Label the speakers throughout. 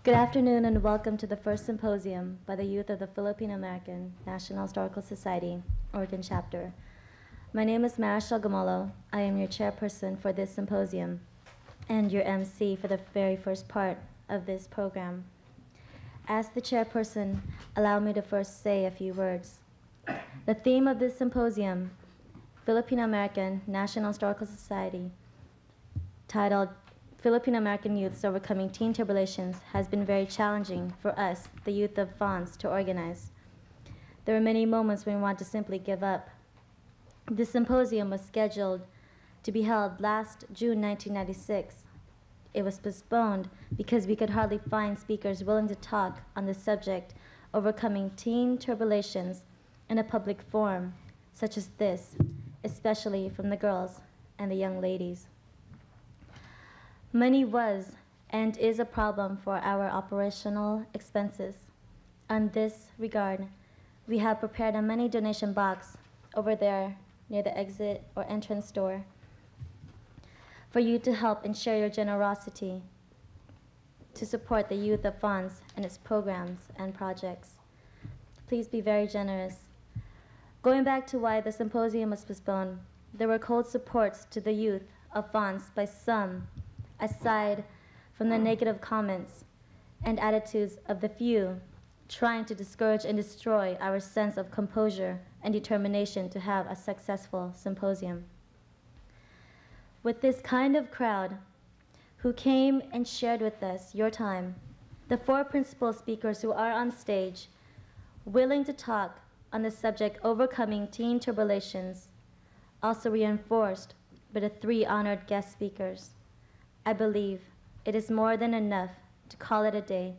Speaker 1: Good afternoon and welcome to the first symposium by the youth of the Filipino American National Historical Society, Oregon Chapter. My name is Marichelle Gamolo. I am your chairperson for this symposium and your MC for the very first part of this program. As the chairperson, allow me to first say a few words. The theme of this symposium, Filipino American National Historical Society, titled Filipino American Youths Overcoming Teen Tribulations, has been very challenging for us, the youth of FANHS, to organize. There were many moments when we wanted to simply give up. This symposium was scheduled to be held last June 1996. It was postponed because we could hardly find speakers willing to talk on the subject, overcoming teen tribulations, in a public forum such as this, especially from the girls and the young ladies. Money was and is a problem for our operational expenses. On this regard, we have prepared a money donation box over there near the exit or entrance door for you to help and share your generosity to support the youth of FANHS and its programs and projects. Please be very generous. Going back to why the symposium was postponed, there were cold supports to the youth of FANHS by some, aside from the negative comments and attitudes of the few trying to discourage and destroy our sense of composure and determination to have a successful symposium. With this kind of crowd who came and shared with us your time, the four principal speakers who are on stage willing to talk on the subject overcoming teen tribulations, also reinforced by the three honored guest speakers, I believe it is more than enough to call it a day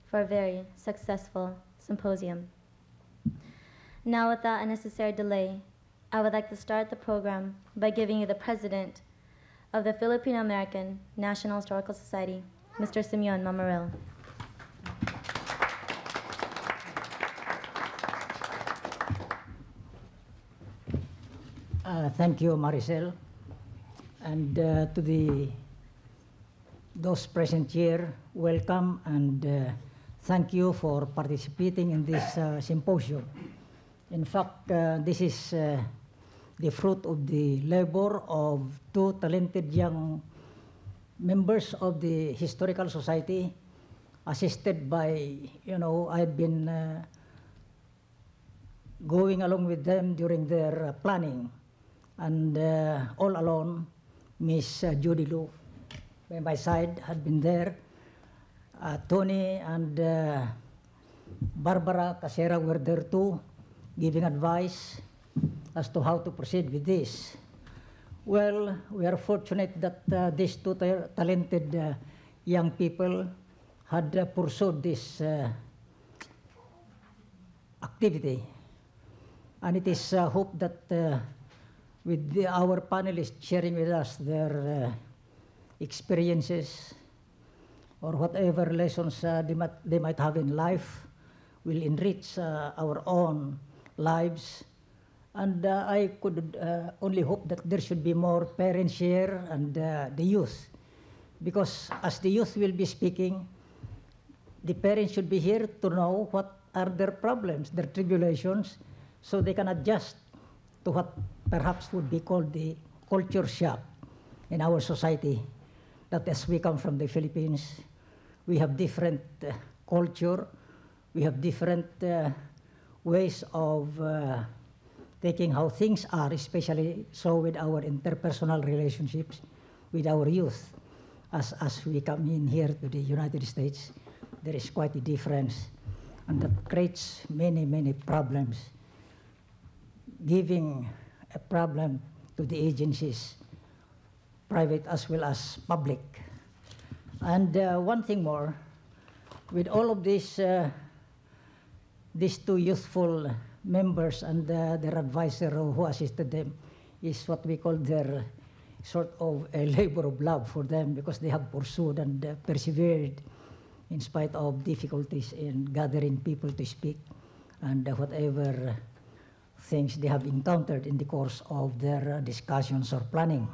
Speaker 1: for a very successful symposium. Now, without unnecessary delay, I would like to start the program by giving you the president of the Filipino American National Historical Society, Mr. Simeon Mamaril.
Speaker 2: Thank you, Marichelle, and to those present here, welcome and thank you for participating in this symposium. In fact, this is the fruit of the labor of two talented young members of the Historical Society, assisted by, I've been going along with them during their planning. And all alone, Miss Judy by my side had been there. Tony and Barbara Casera were there too, giving advice as to how to proceed with this. Well, we are fortunate that these two talented young people had pursued this activity. And it is hoped that with our panelists sharing with us their experiences or whatever lessons they might have in life will enrich our own lives. And I could only hope that there should be more parents here and the youth. Because as the youth will be speaking, the parents should be here to know what are their problems, their tribulations, so they can adjust to what perhaps would be called the culture shock in our society. That as we come from the Philippines, we have different culture, we have different ways of taking how things are, especially so with our interpersonal relationships with our youth. As we come in here to the United States, there is quite a difference, and that creates many, many problems, giving a problem to the agencies, private as well as public. And one thing more, with all of these two youthful members and their advisor who assisted them, is what we call their sort of a labor of love for them, because they have pursued and persevered in spite of difficulties in gathering people to speak and whatever things they have encountered in the course of their discussions or planning.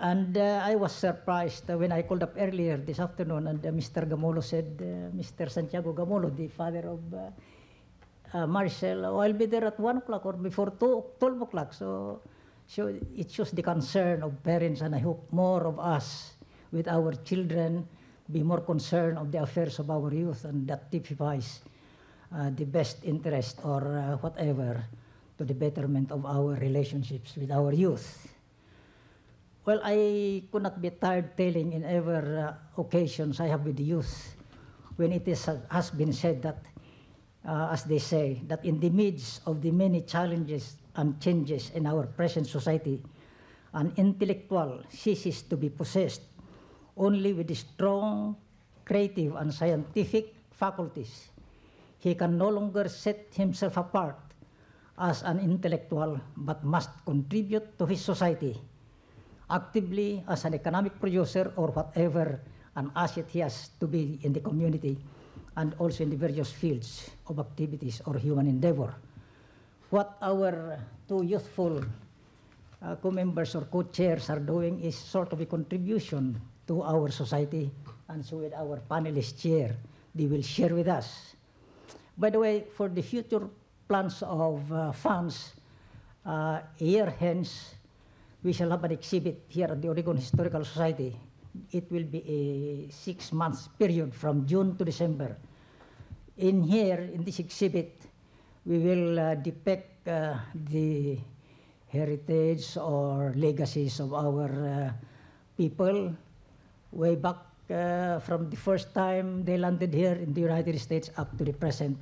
Speaker 2: And I was surprised when I called up earlier this afternoon, and Mr. Gamolo said, Mr. Santiago Gamolo, the father of Marcel, oh, I'll be there at 1 o'clock or before 12 o'clock. So it shows the concern of parents, and I hope more of us with our children be more concerned of the affairs of our youth, and that typifies the best interest or whatever to the betterment of our relationships with our youth. Well, I could not be tired telling in every occasions I have with the youth when it has been said that, as they say, that in the midst of the many challenges and changes in our present society, an intellectual ceases to be possessed only with the strong, creative, and scientific faculties. He can no longer set himself apart as an intellectual, but must contribute to his society actively as an economic producer or whatever an asset he has to be in the community, and also in the various fields of activities or human endeavor. What our two youthful co-members or co-chairs are doing is sort of a contribution to our society, and so with our panelist chair, they will share with us. By the way, for the future plans of FANHS, a year hence, we shall have an exhibit here at the Oregon Historical Society. It will be a 6 months period from June to December. In here, in this exhibit, we will depict the heritage or legacies of our people way back from the first time they landed here in the United States up to the present.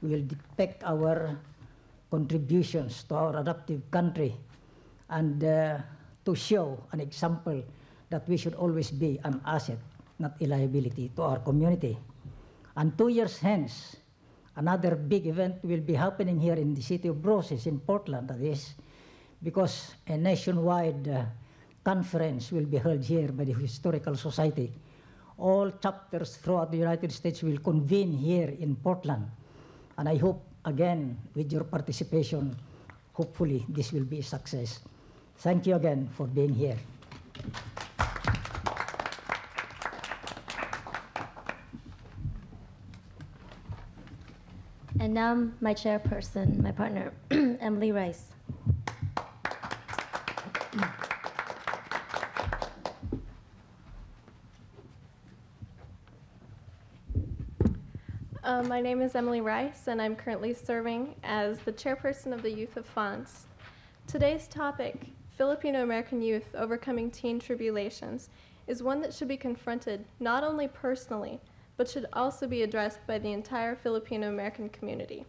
Speaker 2: We will depict our contributions to our adoptive country, and to show an example that we should always be an asset, not a liability to our community. And 2 years hence, another big event will be happening here in the city of Roses in Portland, that is, because a nationwide conference will be held here by the Historical Society. All chapters throughout the United States will convene here in Portland. And I hope, again, with your participation, hopefully this will be a success. Thank you again for being here.
Speaker 1: And now my chairperson, my partner, Emily Rice.
Speaker 3: My name is Emily Rice, and I'm currently serving as the chairperson of the Youth of FANHS. Today's topic, Filipino-American youth overcoming teen tribulations, is one that should be confronted not only personally, but should also be addressed by the entire Filipino-American community.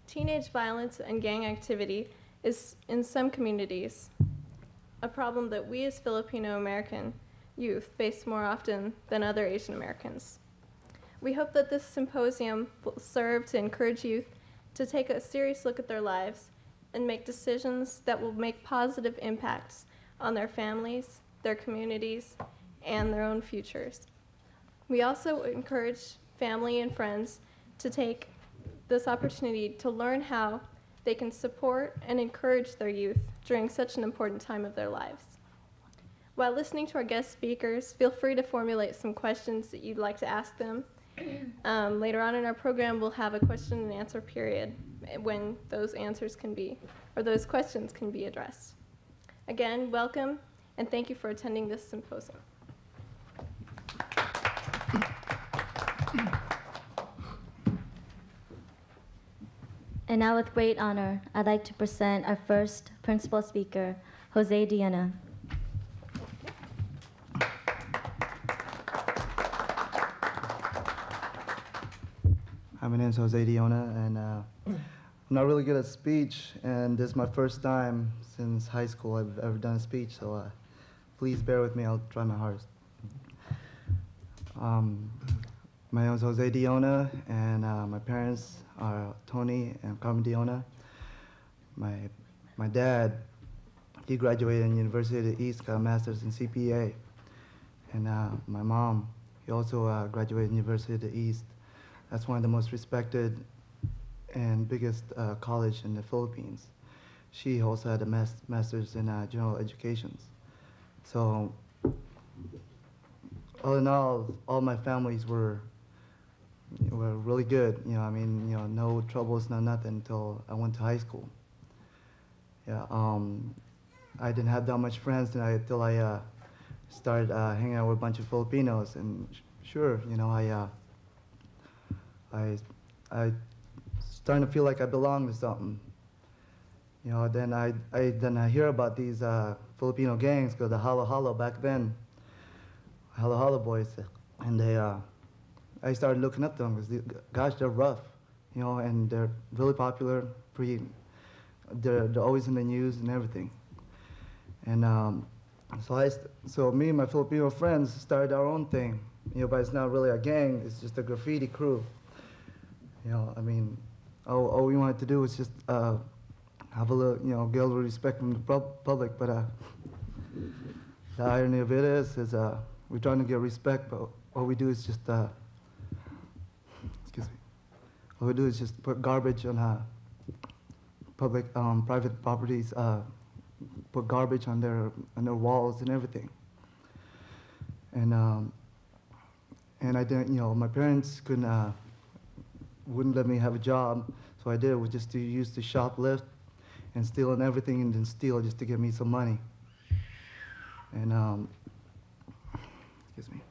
Speaker 3: Teenage violence and gang activity is, in some communities, a problem that we as Filipino-American youth face more often than other Asian Americans. We hope that this symposium will serve to encourage youth to take a serious look at their lives and make decisions that will make positive impacts on their families, their communities, and their own futures. We also encourage family and friends to take this opportunity to learn how they can support and encourage their youth during such an important time of their lives. While listening to our guest speakers, feel free to formulate some questions that you'd like to ask them. Later on in our program, we'll have a question and answer period when those answers can be, or those questions can be addressed. Again, welcome, and thank you for attending this symposium.
Speaker 1: And now with great honor, I'd like to present our first principal speaker, Jose Diana.
Speaker 4: Hi, my name is Jose Diona, and I'm not really good at speech, and this is my first time since high school I've ever done a speech, so please bear with me, I'll try my hardest. My name is Jose Diona, and my parents are Tony and Carmen Diona. My dad, he graduated in University of the East, got a master's in CPA, and my mom, he also graduated in University of the East. That's one of the most respected and biggest college in the Philippines. She also had a master's in general education. So all in all my families were really good. You know, I mean, you know, no troubles, no nothing until I went to high school. Yeah, I didn't have that much friends until I started hanging out with a bunch of Filipinos, and sure, you know, I starting to feel like I belong to something. You know, then I hear about these Filipino gangs called the Halo Halo back then, Halo Halo boys, and I started looking up to them because, gosh, they're rough, you know, and they're really popular. They're always in the news and everything. And so me and my Filipino friends started our own thing, you know, but it's not really a gang. It's just a graffiti crew. You know, I mean, all we wanted to do was just have a little, you know, get a little respect from the public. But the irony of it is we're trying to get respect, but all we do is just, excuse me, all we do is just put garbage on public, private properties, put garbage on their walls and everything. And I didn't, you know, my parents wouldn't let me have a job, so I did was just to use to shoplift and steal and everything, and then steal just to get me some money. And excuse me,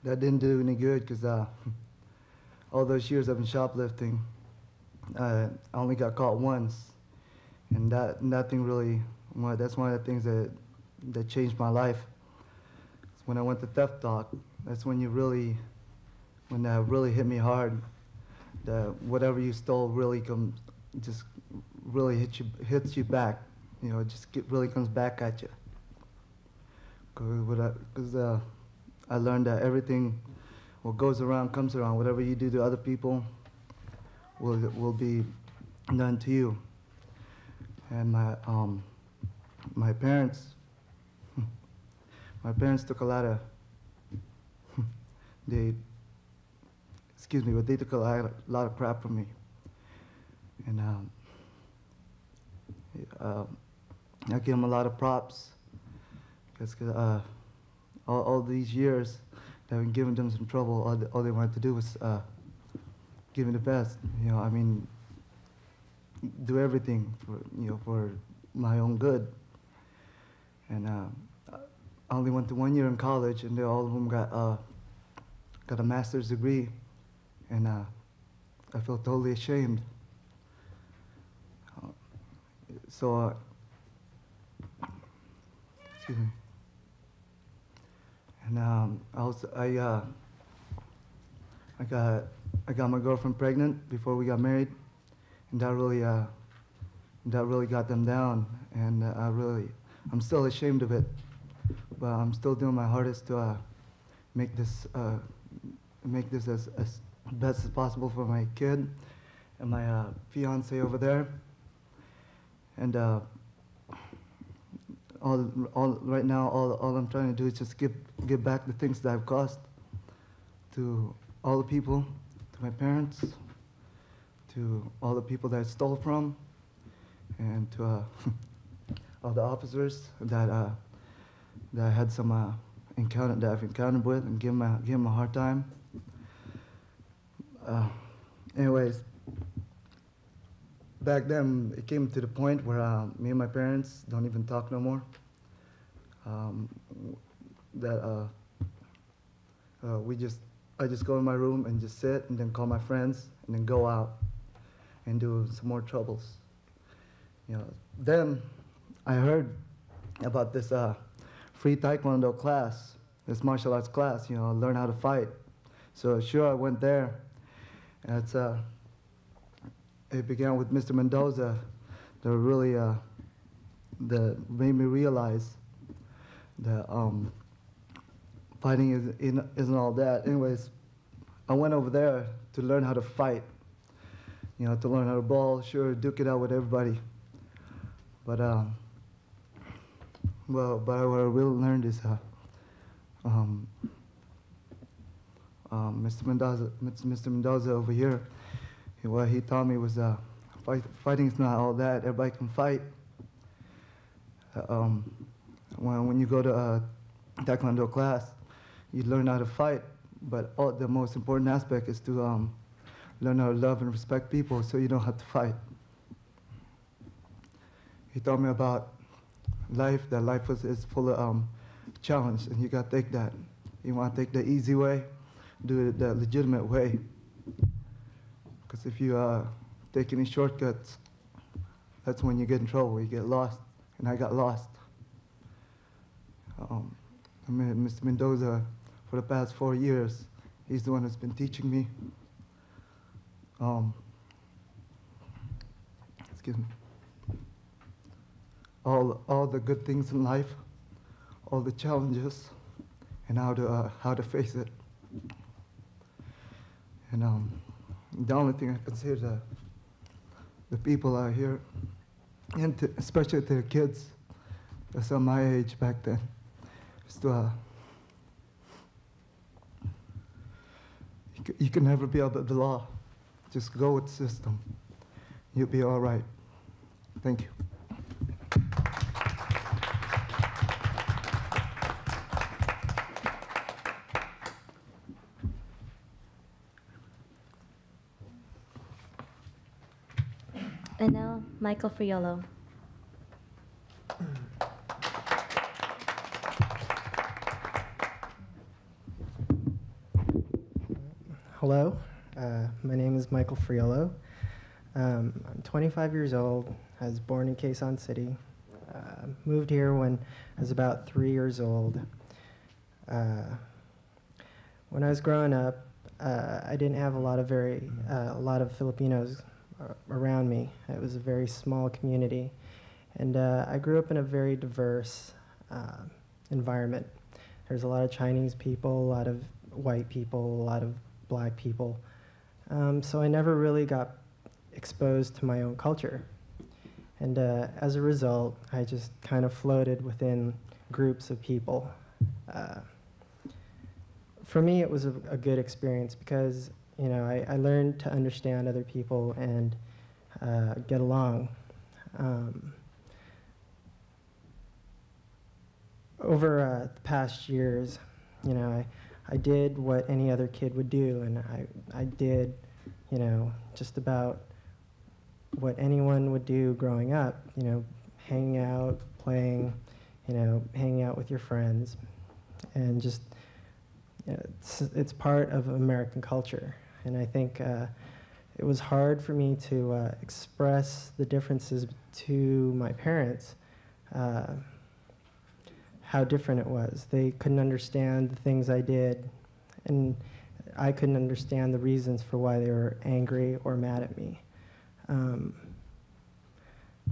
Speaker 4: that didn't do any good because all those years I've been shoplifting, I only got caught once, and that thing really, well, that's one of the things that changed my life. It's when I went to Theft Talk. That's when when that really hit me hard. That whatever you stole really just really hits you back. You know, it just really comes back at you. Because I learned that everything, what goes around comes around. Whatever you do to other people will be done to you. And my parents took a lot of but they took a lot of crap from me. And I give them a lot of props because all these years that I've been giving them some trouble, all they wanted to do was give me the best. You know, I mean, do everything for my own good. And I only went to 1 year in college, and all of them got a master's degree, and I feel totally ashamed. Excuse me. And I got my girlfriend pregnant before we got married, and that really got them down. And I'm still ashamed of it, but I'm still doing my hardest to make this as best as possible for my kid and my fiance over there. And right now, all I'm trying to do is just give back the things that I've caused to all the people, to my parents, to all the people that I stole from, and to all the officers that I had some that I've encountered with, and give them a hard time. Anyways, back then it came to the point where me and my parents don't even talk no more. I just go in my room and just sit, and then call my friends, and then go out and do some more troubles. You know, then I heard about this free Taekwondo class, this martial arts class, you know, learn how to fight. So sure, I went there. And it began with Mr. Mendoza that really that made me realize that fighting isn't all that. Anyways, I went over there to learn how to fight, you know, to learn how to ball, sure, duke it out with everybody. But what I really learned is Mr. Mendoza over here, what he taught me was fighting is not all that. Everybody can fight. When you go to Taekwondo class, you learn how to fight, but the most important aspect is to learn how to love and respect people so you don't have to fight. He told me about life, that life is full of challenge, and you got to take that. You want to take the easy way, do it the legitimate way. Because if you take any shortcuts, that's when you get in trouble, you get lost, and I got lost. I met Mr. Mendoza for the past 4 years. He's the one that's been teaching me. Excuse me. All the good things in life, all the challenges, and how to face it. And the only thing I can say to the people out here, and especially to the kids that's on my age back then, is to you can never be above the law. Just go with the system. You'll be all right. Thank you.
Speaker 1: And now, Michael Friolo.
Speaker 5: Hello, my name is Michael Friolo. I'm 25 years old. I was born in Quezon City. Moved here when I was about 3 years old. When I was growing up, I didn't have a lot of Filipinos around me. It was a very small community, and I grew up in a very diverse environment. There's a lot of Chinese people, a lot of white people, a lot of black people. So I never really got exposed to my own culture. And as a result, I just kind of floated within groups of people. For me, it was a good experience because, you know, I learned to understand other people and get along. Over the past years, you know, I did what any other kid would do, and I did, you know, just about what anyone would do growing up, you know, hanging out, playing, you know, hanging out with your friends, and just, you know, it's part of American culture. And I think it was hard for me to express the differences to my parents, how different it was. They couldn't understand the things I did, and I couldn't understand the reasons for why they were angry or mad at me.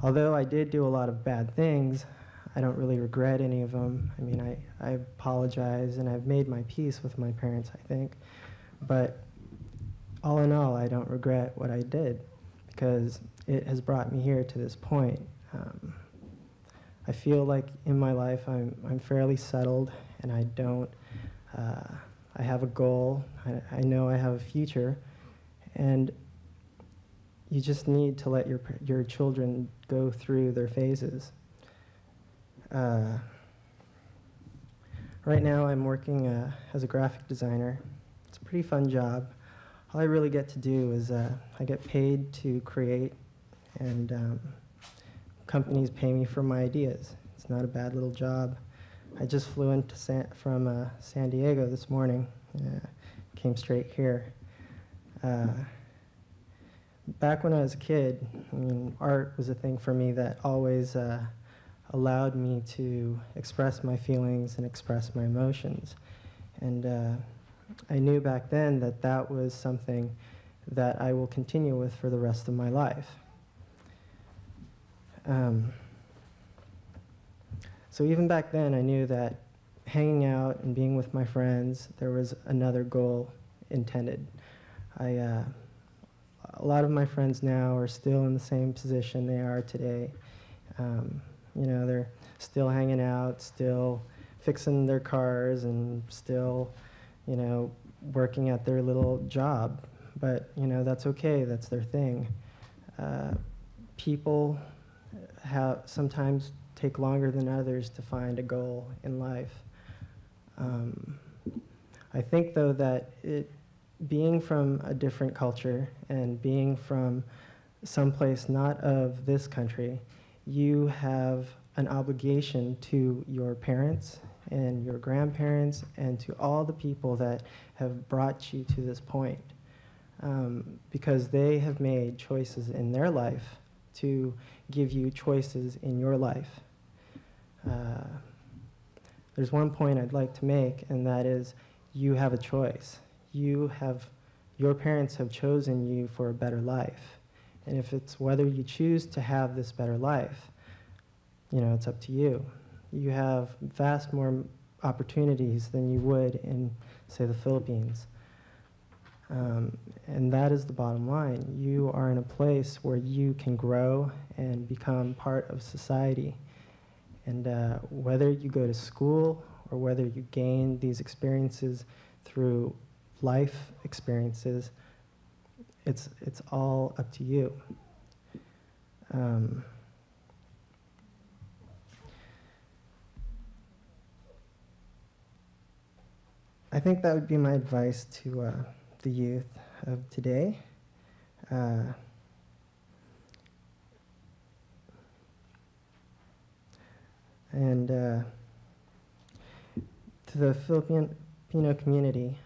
Speaker 5: Although I did do a lot of bad things, I don't really regret any of them. I mean, I apologize, and I've made my peace with my parents, I think. But all in all, I don't regret what I did, because it has brought me here to this point. I feel like in my life I'm fairly settled, and I don't, I have a goal, I know I have a future, and you just need to let your children go through their phases. Right now I'm working as a graphic designer. It's a pretty fun job. All I really get to do is I get paid to create, and companies pay me for my ideas. It's not a bad little job. I just flew into from San Diego this morning. Came straight here. Back when I was a kid, I mean, art was a thing for me that always allowed me to express my feelings and express my emotions. And I knew back then that that was something that I will continue with for the rest of my life. So even back then, I knew that hanging out and being with my friends, there was another goal intended. A lot of my friends now are still in the same position they are today. You know, they're still hanging out, still fixing their cars, and still, you know, working at their little job. But, you know, that's okay, that's their thing. People sometimes take longer than others to find a goal in life. I think, though, that being from a different culture and being from someplace not of this country, you have an obligation to your parents and your grandparents and to all the people that have brought you to this point, because they have made choices in their life to give you choices in your life. There's one point I'd like to make, and that is you have a choice. Your parents have chosen you for a better life. And if it's whether you choose to have this better life, it's up to you. You have vast more opportunities than you would in, say, the Philippines. And that is the bottom line. You are in a place where you can grow and become part of society. And whether you go to school or whether you gain these experiences through life experiences, it's all up to you. I think that would be my advice to the youth of today. And to the Filipino community,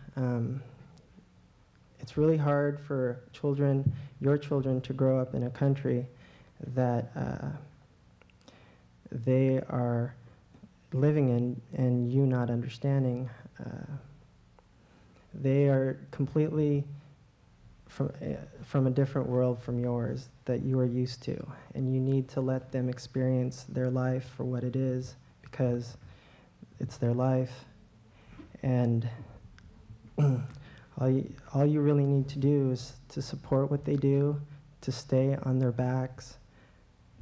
Speaker 5: it's really hard for your children, to grow up in a country that they are living in and you not understanding. They are completely from a different world from yours that you are used to, and you need to let them experience their life for what it is, because it's their life. And all you really need to do is to support what they do, to stay on their backs,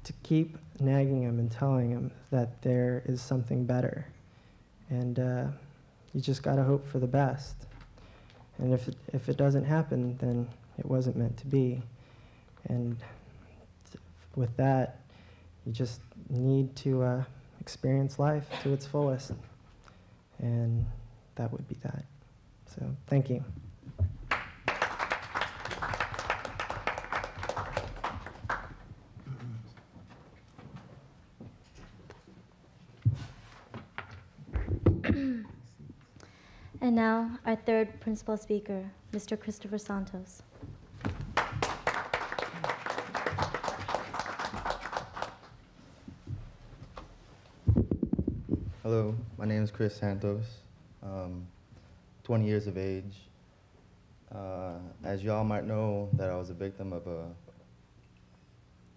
Speaker 5: to keep nagging them and telling them that there is something better. And you just got to hope for the best. And if it doesn't happen, then it wasn't meant to be. And with that, you just need to experience life to its fullest. And that would be that. So thank you.
Speaker 1: And now, our third principal speaker, Mr. Christopher Santos.
Speaker 4: Hello, my name is Chris Santos, 20 years of age. As y'all might know, that I was a victim of a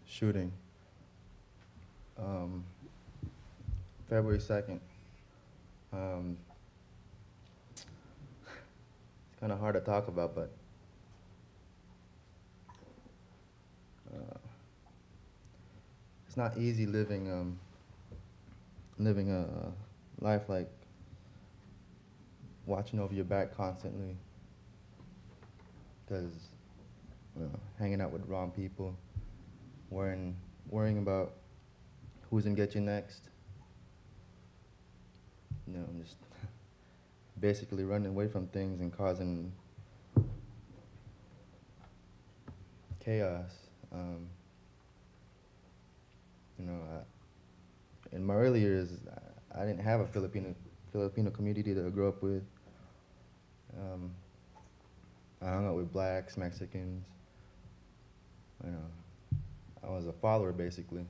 Speaker 4: shooting, February 2nd. It's kind of hard to talk about, but it's not easy living a life like watching over your back constantly, because hanging out with the wrong people, worrying about who's gonna get you next, just basically running away from things and causing chaos. In my early years, I didn't have a Filipino community to grow up with. I hung out with blacks, Mexicans. I was a follower, basically.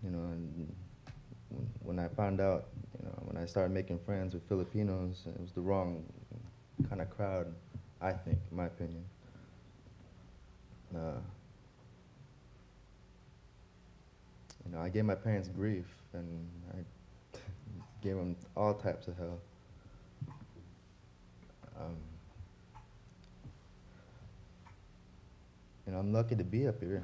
Speaker 4: And when I found out, when I started making friends with Filipinos, it was the wrong kind of crowd, I think, in my opinion. I gave my parents grief, and I gave them all types of hell. I'm lucky to be up here.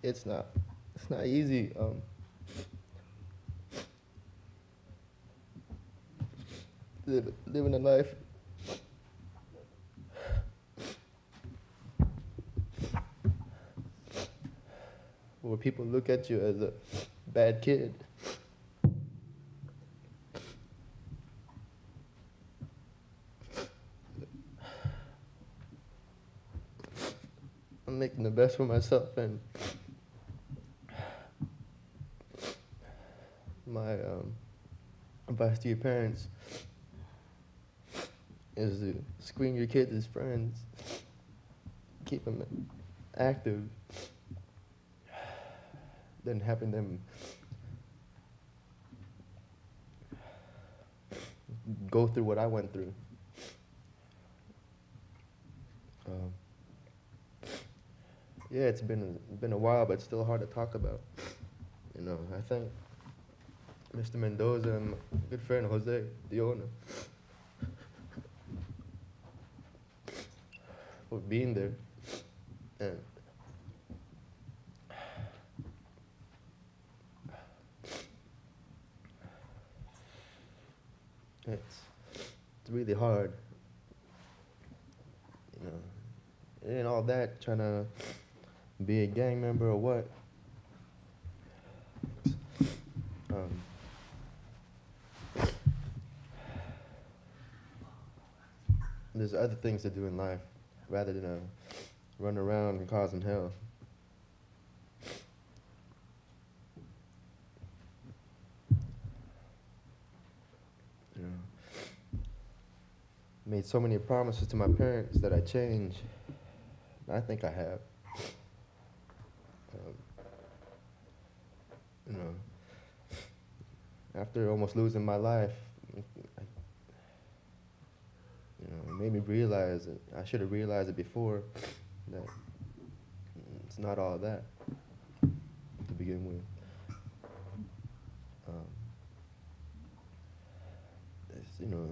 Speaker 6: it's not easy. Living a life where people look at you as a bad kid. I'm making the best for myself, and my advice to your parents is to screen your kids as friends, keep them active, than having them go through what I went through. Yeah, it's been a while, but it's still hard to talk about. You know, I think Mr. Mendoza and my good friend Jose, the owner, for being there. And it's really hard, you know, and all that, trying to be a gang member or what. There's other things to do in life rather than run around and causing hell. You know, made so many promises to my parents that I change. I think I have. You know, after almost losing my life, it made me realize that I should have realized it before, that it's not all that to begin with.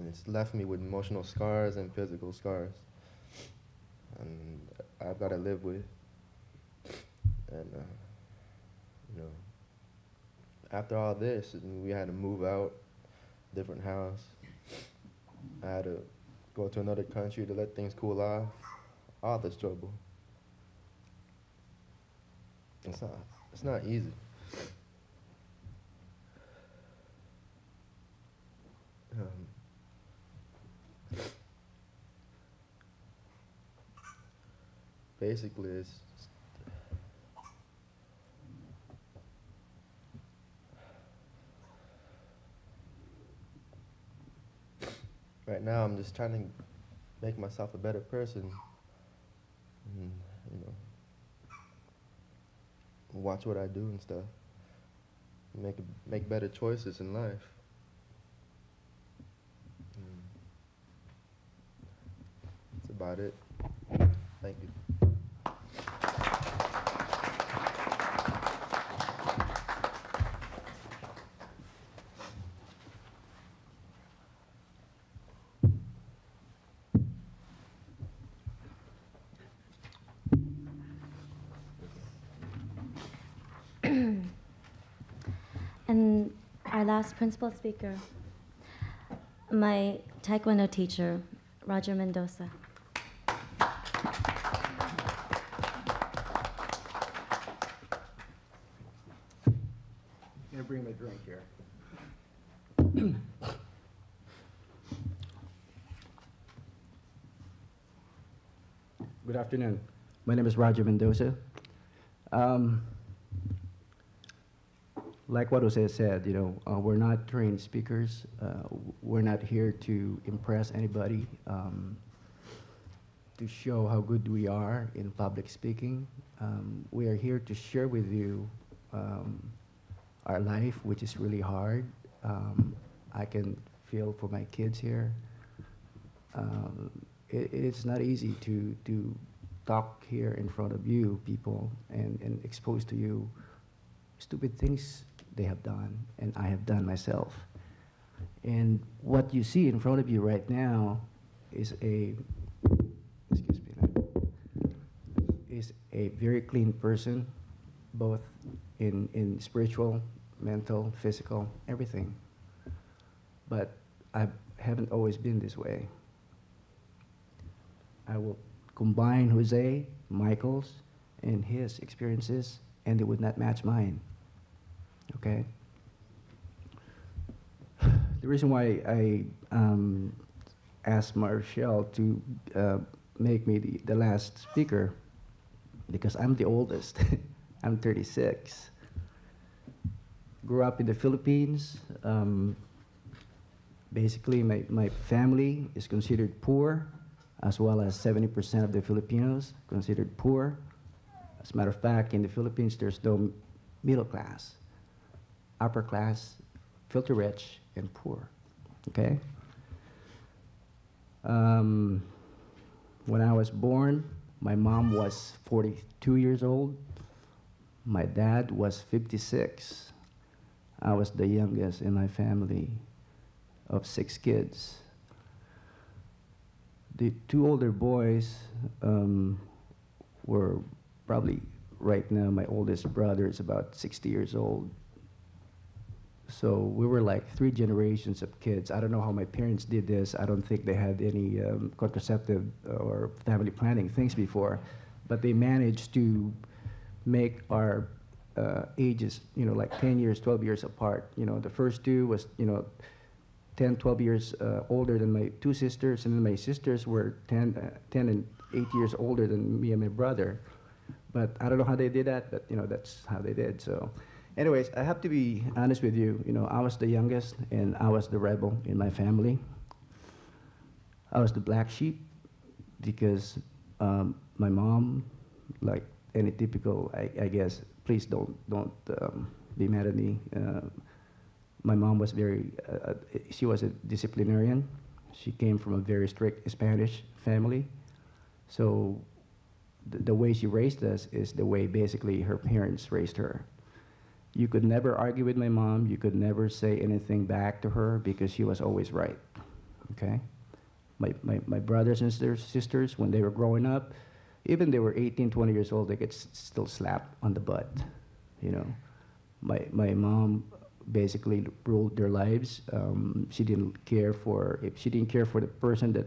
Speaker 6: It's left me with emotional scars and physical scars, and I've got to live with. And after all this, we had to move out, different house. I had to go to another country to let things cool off. All this trouble. It's not easy. Basically, it's right now I'm just trying to make myself a better person, and, watch what I do and stuff, make better choices in life. That's about it. Thank you.
Speaker 1: And our last principal speaker, my Taekwondo teacher, Roger Mendoza.
Speaker 7: I'm gonna bring my drink here. Good afternoon. My name is Roger Mendoza. Like what Jose said, we're not trained speakers. We're not here to impress anybody, to show how good we are in public speaking. We are here to share with you our life, which is really hard. I can feel for my kids here. It's not easy to talk here in front of you people and expose to you stupid things they have done and I have done myself. And what you see in front of you right now is a very clean person both in spiritual, mental, physical, everything. But I haven't always been this way. I will combine Jose, Michael's, and his experiences, and they would not match mine. Okay? The reason why I asked Marshall to make me the last speaker, because I'm the oldest. I'm 36. Grew up in the Philippines. Basically, my family is considered poor, as well as 70% of the Filipinos considered poor. As a matter of fact, in the Philippines, there's no middle class, upper class, filthy rich, and poor. Okay? When I was born, my mom was 42 years old. My dad was 56. I was the youngest in my family of 6 kids. The 2 older boys were probably, right now, my oldest brother is about 60 years old. So we were like 3 generations of kids. I don't know how my parents did this. I don't think they had any contraceptive or family planning things before, but they managed to make our ages, like 10 years, 12 years apart. The first 2 was, 10, 12 years older than my 2 sisters, and then my sisters were 10 and 8 years older than me and my brother. But I don't know how they did that, but that's how they did. So, anyways, I have to be honest with you. I was the youngest, and I was the rebel in my family. I was the black sheep because my mom, like any typical, I guess. Please don't be mad at me. My mom was she was a disciplinarian. She came from a very strict Spanish family. So the way she raised us is the way basically her parents raised her. You could never argue with my mom. You could never say anything back to her because she was always right, okay? My brothers and sisters, when they were growing up, even they were 18, 20 years old, they get still slapped on the butt, My mom basically ruled their lives. She didn't care for, if she didn't care for the person that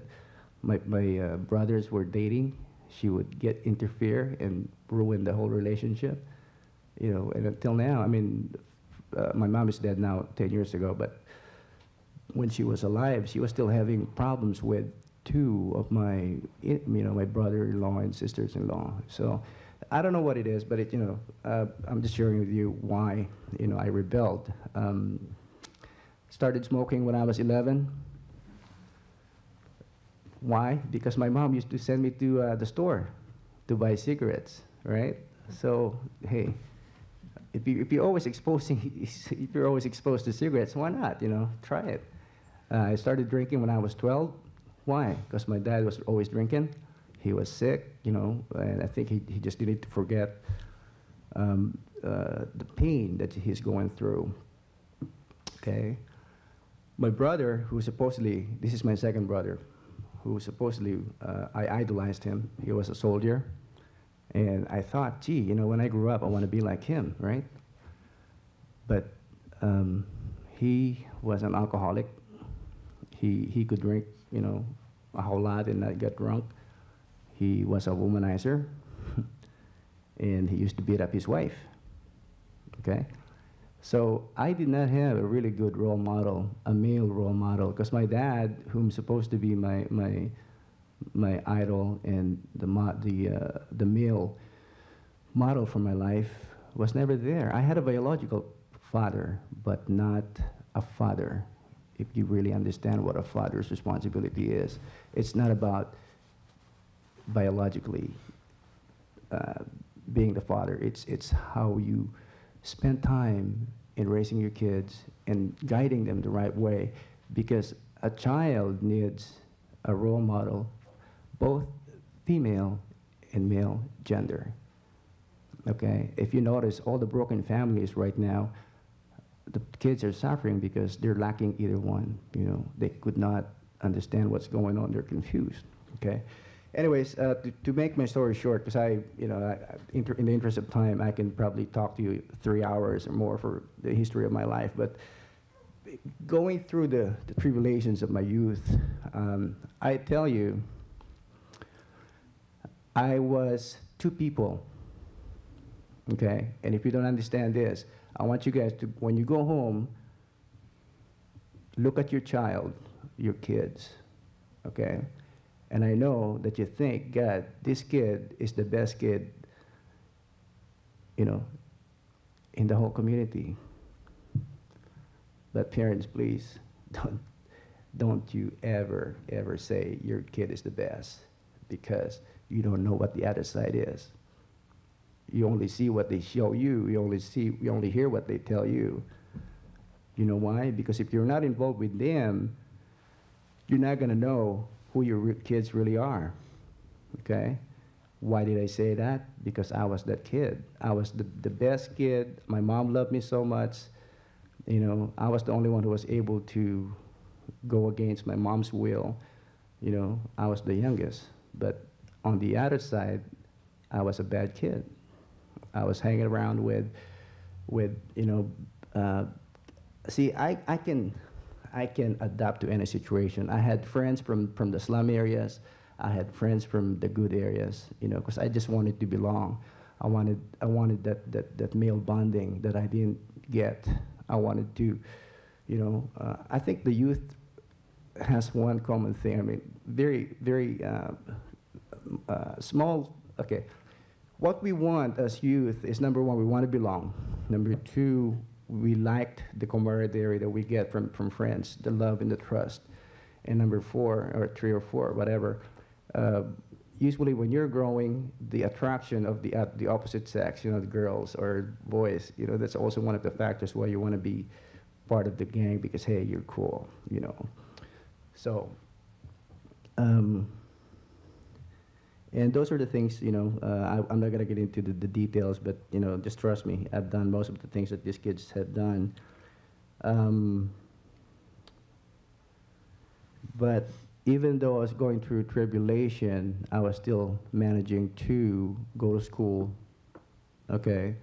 Speaker 7: my brothers were dating, she would interfere and ruin the whole relationship. And until now, I mean, my mom is dead now 10 years ago, but when she was alive, she was still having problems with 2 of my, my brother-in-law and sisters-in-law. So I don't know what it is, but I'm just sharing with you why, I rebelled. Started smoking when I was 11. Why? Because my mom used to send me to the store to buy cigarettes, right? So, hey, if you're always exposed to cigarettes, why not? Try it. I started drinking when I was 12. Why? Because my dad was always drinking. He was sick, and I think he just needed to forget the pain that he's going through. Okay. My brother, who supposedly, this is my second brother, who supposedly I idolized him. He was a soldier. And I thought, gee, when I grew up, I want to be like him, right? But he was an alcoholic. He could drink, a whole lot and not get drunk. He was a womanizer, and he used to beat up his wife, okay? So I did not have a really good role model, a male role model, because my dad, whom supposed to be my idol and the male model for my life, was never there. I had a biological father, but not a father, if you really understand what a father's responsibility is. It's not about biologically being the father. It's how you spend time in raising your kids and guiding them the right way, because a child needs a role model, both female and male gender. Okay? If you notice, all the broken families right now, the kids are suffering because they're lacking either one. They could not understand what's going on. They're confused. Okay? Anyways, to make my story short, because in the interest of time, I can probably talk to you 3 hours or more for the history of my life. But going through the tribulations of my youth, I tell you, I was two people, okay? And if you don't understand this, I want you guys to, when you go home, look at your child, your kids, okay? And I know that you think, God, this kid is the best kid, in the whole community. But parents, please, don't you ever say your kid is the best, because you don't know what the other side is. You only see what they show you. You only hear what they tell you. You know why? Because if you're not involved with them, you're not going to know who your kids really are, okay? Why did I say that? Because I was that kid. I was the best kid. My mom loved me so much. I was the only one who was able to go against my mom's will. I was the youngest. But on the other side, I was a bad kid. I was hanging around with see, I can adapt to any situation. I had friends from the slum areas. I had friends from the good areas, because I just wanted to belong. I wanted that male bonding that I didn't get. I wanted to, I think the youth has one common thing. I mean, very, very small, okay. What we want as youth is, number one, we want to belong. Number two, we liked the camaraderie that we get from friends, the love and the trust. And number four, or three or four, whatever, usually when you're growing, the attraction of the opposite sex, the girls or boys, that's also one of the factors why you want to be part of the gang, because, hey, you're cool, So, and those are the things, I'm not going to get into the details, but, just trust me, I've done most of the things that these kids have done. But even though I was going through tribulation, I was still managing to go to school, okay,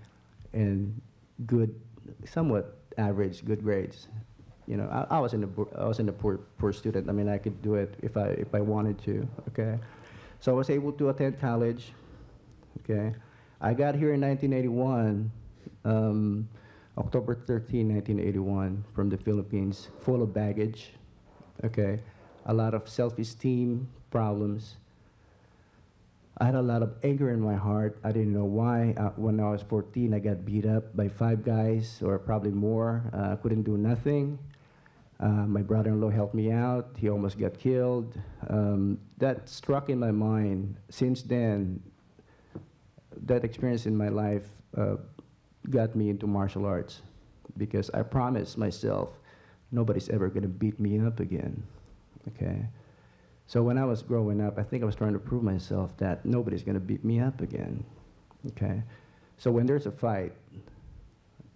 Speaker 7: and somewhat average, good grades. I wasn't a poor student. I mean, I could do it if I wanted to, okay. So I was able to attend college, okay. I got here in 1981, October 13, 1981, from the Philippines, full of baggage, okay. A lot of self-esteem problems. I had a lot of anger in my heart. I didn't know why. When I was 14, I got beat up by 5 guys, or probably more. I couldn't do nothing. My brother-in-law helped me out. He almost got killed. That struck in my mind. Since then, that experience in my life got me into martial arts, because I promised myself, nobody's ever going to beat me up again, okay? So when I was growing up, I think I was trying to prove myself that nobody's going to beat me up again, okay? So when there's a fight,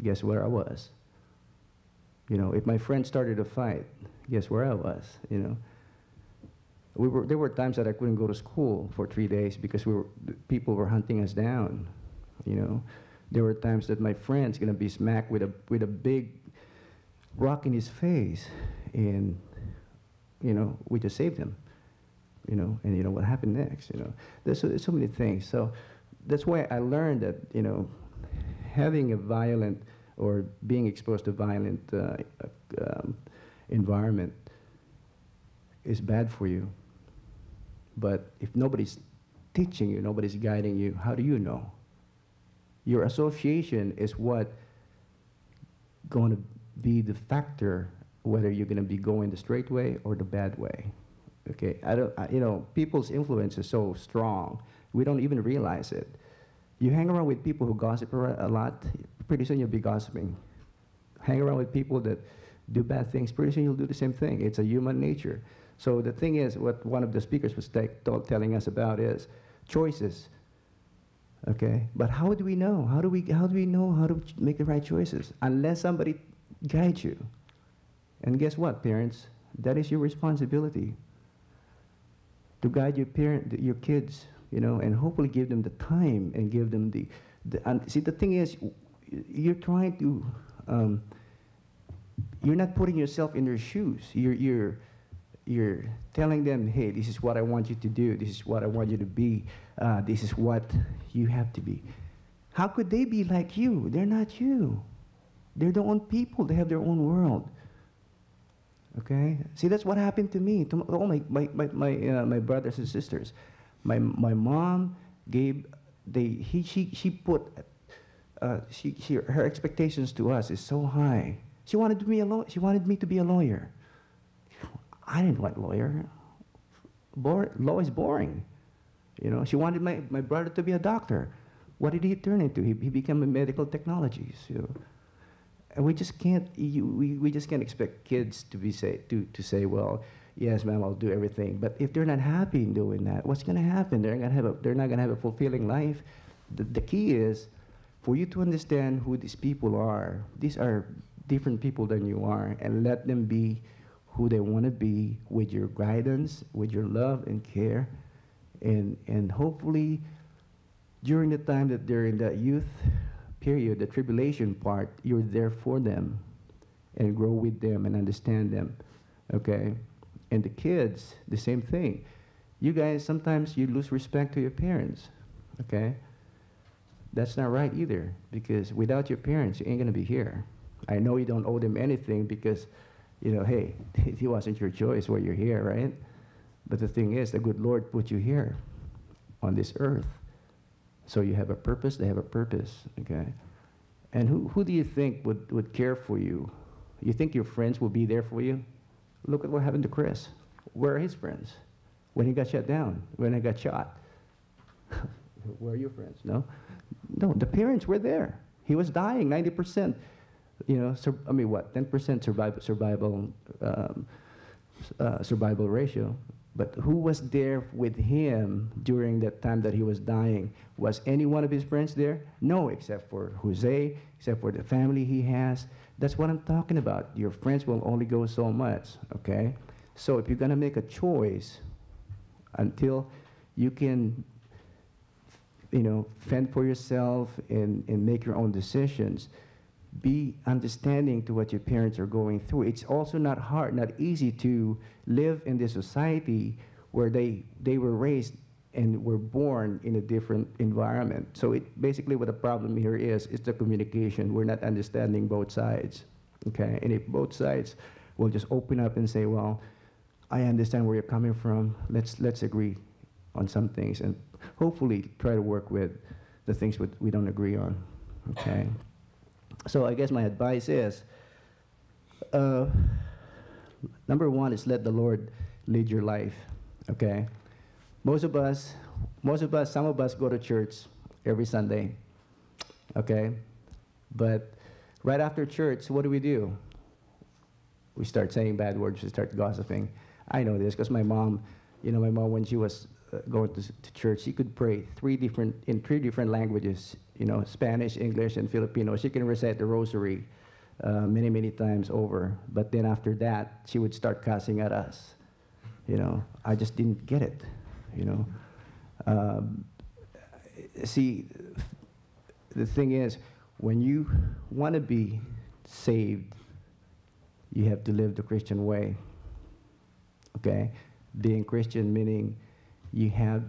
Speaker 7: guess where I was? If my friend started a fight, guess where I was, There were times that I couldn't go to school for 3 days because people were hunting us down, There were times that my friend's going to be smacked with a big rock in his face, and, we just saved him, and what happened next, There's so many things. So that's why I learned that, having a violent or being exposed to violent environment is bad for you. But if nobody's teaching you, nobody's guiding you, how do you know? Your association is what going to be the factor whether you're going to be going the straight way or the bad way. Okay, people's influence is so strong, we don't even realize it. You hang around with people who gossip a lot, pretty soon you'll be gossiping. Hang around with people that do bad things, pretty soon you'll do the same thing. It's a human nature. So the thing is, what one of the speakers was telling us about is choices. Okay, but how do we know? How do we know how to make the right choices? Unless somebody guides you. And guess what, parents? That is your responsibility. to guide your kids, you know, and hopefully give them the time and give them see, the thing is, you're trying to, you're not putting yourself in their shoes. You're telling them, hey, this is what I want you to do. This is what I want you to be. This is what you have to be. How could they be like you? They're not you. They're their own people. They have their own world. Okay? See, that's what happened to me, to all my brothers and sisters. My mom gave, she put, her expectations to us is so high. She wanted me to be a lawyer. I didn't want lawyer. Law is boring. You know, she wanted my brother to be a doctor. What did he turn into? He became a medical technologies. You know, and we just can't expect kids to say, well, yes, ma'am, I'll do everything. But if they're not happy in doing that, what's going to happen? They're not going to have a fulfilling life. The key is for you to understand who these people are. These are different people than you are, and let them be who they want to be with your guidance, with your love and care, and hopefully during the time that they're in that youth period, the tribulation part, you're there for them and grow with them and understand them, okay? And the kids, the same thing. You guys, sometimes you lose respect to your parents, okay? That's not right either, because without your parents, you ain't gonna be here. I know you don't owe them anything because, you know, hey, it wasn't your choice why you're here, right? But the thing is, the good Lord put you here on this earth. So you have a purpose, they have a purpose, okay? And who do you think would care for you? You think your friends will be there for you? Look at what happened to Chris. Where are his friends? When he got shut down, when he got shot. Where are your friends? No, the parents were there. He was dying, 90%. You know, 10% survival ratio. But who was there with him during that time that he was dying? Was any one of his friends there? No, except for Jose, except for the family he has. That's what I'm talking about. Your friends will only go so much, okay? So if you're gonna make a choice until you can, you know, fend for yourself and make your own decisions, be understanding to what your parents are going through. It's also not hard, not easy to live in this society where they were raised and were born in a different environment. So it basically what the problem here is the communication. We're not understanding both sides, okay? And if both sides will just open up and say, well, I understand where you're coming from, let's agree on some things and hopefully try to work with the things we don't agree on, okay? So I guess my advice is, number one is let the Lord lead your life, okay? Some of us go to church every Sunday, okay? But right after church, what do? We start saying bad words, we start gossiping. I know this because my mom, when she was going to church, she could pray in three different languages, Spanish, English, and Filipino. She can recite the rosary many, many times over. But then after that, she would start cussing at us. I just didn't get it, See, the thing is, when you want to be saved, you have to live the Christian way, okay? Being Christian meaning you have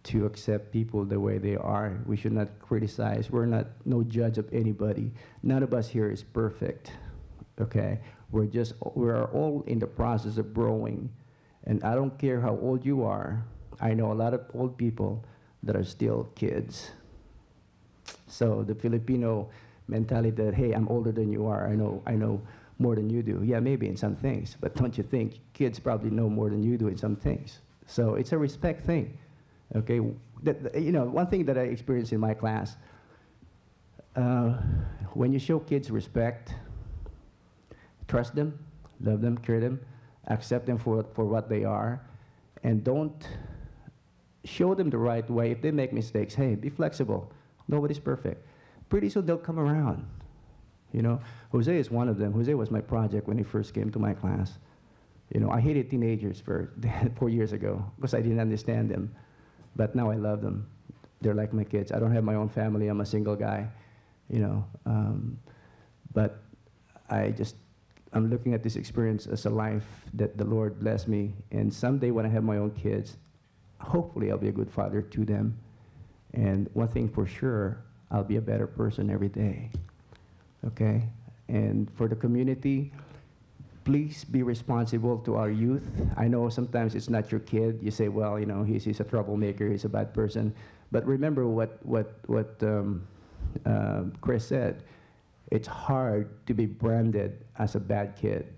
Speaker 7: to accept people the way they are. We should not criticize. We're no judge of anybody. None of us here is perfect, okay? We're all in the process of growing. And I don't care how old you are. I know a lot of old people that are still kids. So the Filipino mentality that, hey, I'm older than you are. I know more than you do. Yeah, maybe in some things, but don't you think kids probably know more than you do in some things? So it's a respect thing, okay? One thing that I experienced in my class, when you show kids respect, trust them, love them, care them, accept them for what they are, and don't show them the right way. If they make mistakes, hey, be flexible. Nobody's perfect. Pretty soon they'll come around. Jose is one of them. Jose was my project when he first came to my class. You know, I hated teenagers for 4 years ago because I didn't understand them. But now I love them. They're like my kids. I don't have my own family. I'm a single guy, you know. But I'm looking at this experience as a life that the Lord blessed me. And someday when I have my own kids, hopefully I'll be a good father to them. And one thing for sure, I'll be a better person every day. Okay? And for the community, please be responsible to our youth. I know sometimes it's not your kid. You say, well, you know, he's a troublemaker, he's a bad person. But remember what Chris said. It's hard to be branded as a bad kid.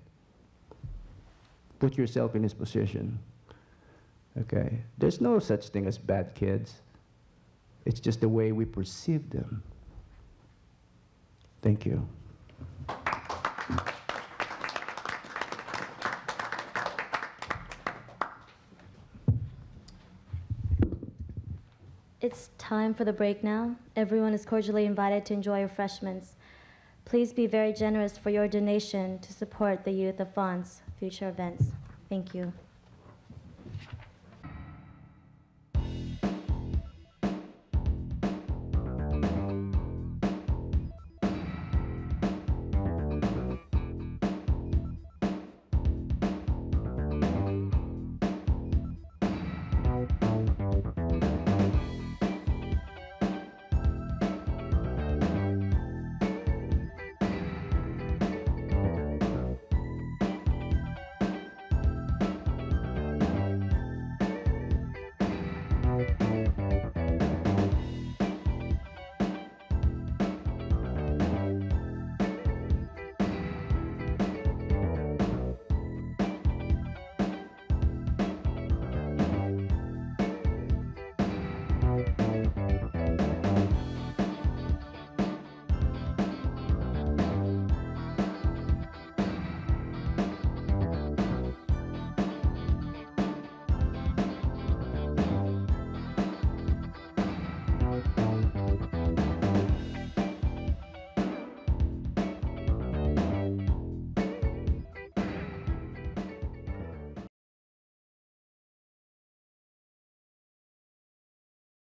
Speaker 7: Put yourself in his position. Okay? There's no such thing as bad kids. It's just the way we perceive them. Thank you.
Speaker 1: It's time for the break now. Everyone is cordially invited to enjoy refreshments. Please be very generous for your donation to support the youth of FANHS future events. Thank you.